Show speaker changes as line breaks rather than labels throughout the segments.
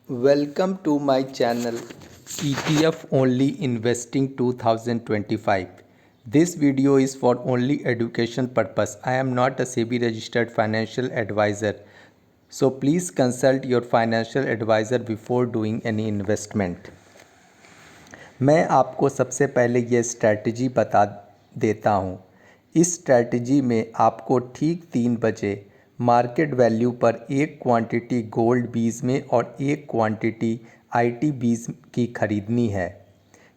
Welcome to my channel ETF Only Investing 2025. This video is for only education purpose. I am not a SEBI registered financial advisor. So please consult your financial advisor before doing any investment. मैं आपको सबसे पहले ये strategy बता देता हूँ। इस strategy में आपको ठीक 3 बजे मार्केट वैल्यू पर एक क्वांटिटी गोल्ड बीज में और एक क्वांटिटी आईटी बीज की खरीदनी है।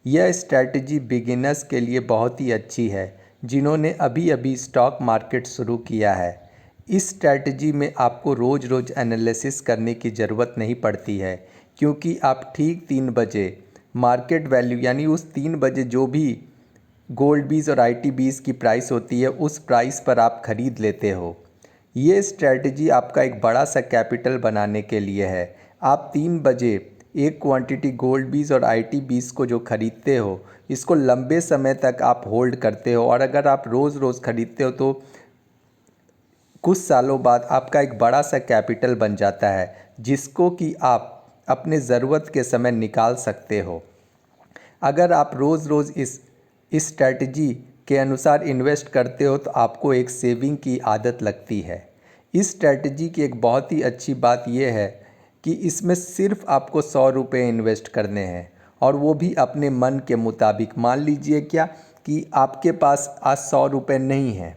यह स्ट्रैटेजी बिगिनर्स के लिए बहुत ही अच्छी है जिन्होंने अभी अभी स्टॉक मार्केट शुरू किया है। इस स्ट्रैटेजी में आपको रोज़ रोज़ एनालिसिस करने की ज़रूरत नहीं पड़ती है क्योंकि आप ठीक 3 बजे मार्केट वैल्यू यानी उस 3 बजे जो भी गोल्ड बीज और आईटी बीज की प्राइस होती है उस प्राइस पर आप ख़रीद लेते हो। ये स्ट्रैटेजी आपका एक बड़ा सा कैपिटल बनाने के लिए है। आप 3 बजे एक क्वांटिटी गोल्ड बीज और आईटी बीज को जो ख़रीदते हो इसको लंबे समय तक आप होल्ड करते हो और अगर आप रोज़ रोज़ ख़रीदते हो तो कुछ सालों बाद आपका एक बड़ा सा कैपिटल बन जाता है जिसको कि आप अपने ज़रूरत के समय निकाल सकते हो। अगर आप रोज़ रोज़ इस स्ट्रैटेजी के अनुसार इन्वेस्ट करते हो तो आपको एक सेविंग की आदत लगती है। इस स्ट्रैटेजी की एक बहुत ही अच्छी बात यह है कि इसमें सिर्फ आपको 100 रुपये इन्वेस्ट करने हैं और वो भी अपने मन के मुताबिक। मान लीजिए क्या कि आपके पास आज 100 रुपये नहीं है,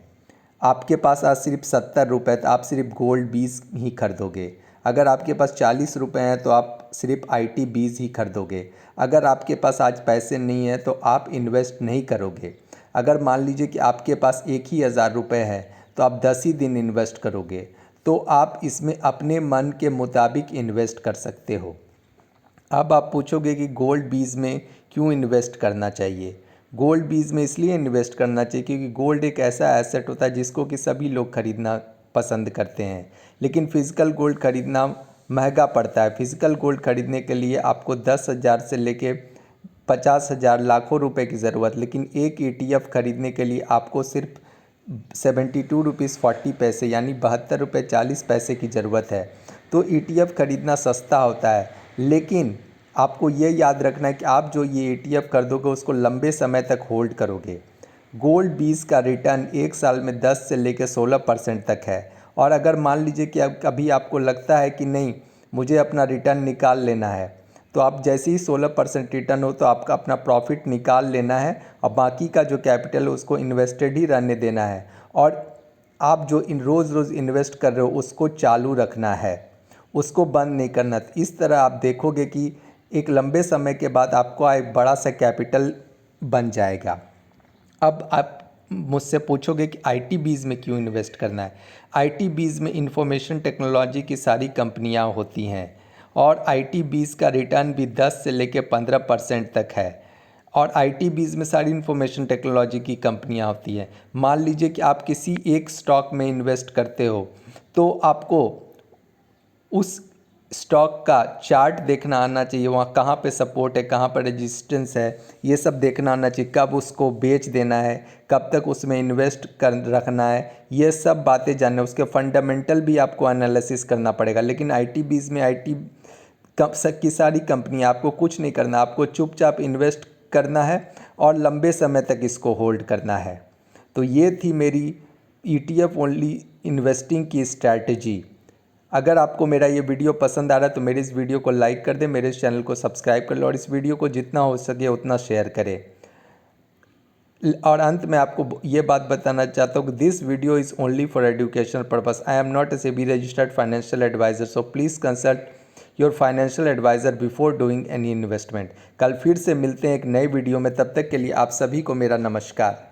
आपके पास आज सिर्फ 70 रुपये, तो आप सिर्फ गोल्ड बीज ही खरीदोगे। अगर आपके पास 40 रुपये हैं तो आप सिर्फ आईटी बीज ही खरीदोगे। अगर आपके पास आज पैसे नहीं हैं तो आप इन्वेस्ट नहीं करोगे। अगर मान लीजिए कि आपके पास 1000 रुपये है तो आप 10 ही दिन इन्वेस्ट करोगे। तो आप इसमें अपने मन के मुताबिक इन्वेस्ट कर सकते हो। अब आप पूछोगे कि गोल्ड बीज में क्यों इन्वेस्ट करना चाहिए। गोल्ड बीज में इसलिए इन्वेस्ट करना चाहिए क्योंकि गोल्ड एक ऐसा एसेट होता है जिसको कि सभी लोग खरीदना पसंद करते हैं, लेकिन फ़िज़िकल गोल्ड खरीदना महंगा पड़ता है। फ़िज़िकल गोल्ड खरीदने के लिए आपको 10,000 से लेके 50,000 लाखों रुपए की ज़रूरत, लेकिन एक ETF खरीदने के लिए आपको सिर्फ 72 रुपीज़ 40 पैसे यानी 72 रुपये 40 पैसे की ज़रूरत है। तो ETF खरीदना सस्ता होता है, लेकिन आपको ये याद रखना है कि आप जो ये ETF खरीदोगे उसको लंबे समय तक होल्ड करोगे। गोल्ड बीज का रिटर्न एक साल में 10 से लेकर 16% तक है। और अगर मान लीजिए कि अब कभी आपको लगता है कि नहीं मुझे अपना रिटर्न निकाल लेना है, तो आप जैसे ही 16% रिटर्न हो तो आपका अपना प्रॉफिट निकाल लेना है और बाकी का जो कैपिटल है उसको इन्वेस्टेड ही रहने देना है। और आप जो रोज़ रोज़ इन्वेस्ट कर रहे हो उसको चालू रखना है, उसको बंद नहीं करना। इस तरह आप देखोगे कि एक लंबे समय के बाद आपको एक बड़ा सा कैपिटल बन जाएगा। अब आप मुझसे पूछोगे कि आईटी बीज में क्यों इन्वेस्ट करना है। आईटी बीज में इंफॉर्मेशन टेक्नोलॉजी की सारी कंपनियां होती हैं और आईटी बीज का रिटर्न भी 10 से लेकर 15% तक है। और आईटी बीज में सारी इंफॉर्मेशन टेक्नोलॉजी की कंपनियां होती हैं। मान लीजिए कि आप किसी एक स्टॉक में इन्वेस्ट करते हो तो आपको उस स्टॉक का चार्ट देखना आना चाहिए, वहाँ कहाँ पे सपोर्ट है, कहाँ पर रेजिस्टेंस है, ये सब देखना आना चाहिए। कब उसको बेच देना है, कब तक उसमें इन्वेस्ट कर रखना है, ये सब बातें जानना। उसके फंडामेंटल भी आपको एनालिसिस करना पड़ेगा। लेकिन आईटी बीज में आईटी की सारी कंपनी, आपको कुछ नहीं करना, आपको चुपचाप इन्वेस्ट करना है और लंबे समय तक इसको होल्ड करना है। तो ये थी मेरी ETF ओनली इन्वेस्टिंग की स्ट्रैटेजी। अगर आपको मेरा ये वीडियो पसंद आ रहा है तो मेरे इस वीडियो को लाइक कर दें, मेरे इस चैनल को सब्सक्राइब कर लें और इस वीडियो को जितना हो सके उतना शेयर करें। और अंत में आपको ये बात बताना चाहता हूँ कि this video is only for educational purpose. I am not a SEBI registered financial adviser, so please consult your financial adviser before doing any investment. कल फिर से मिलते हैं एक नए वीडियो में, तब तक के लिए आप सभी को मेरा नमस्कार।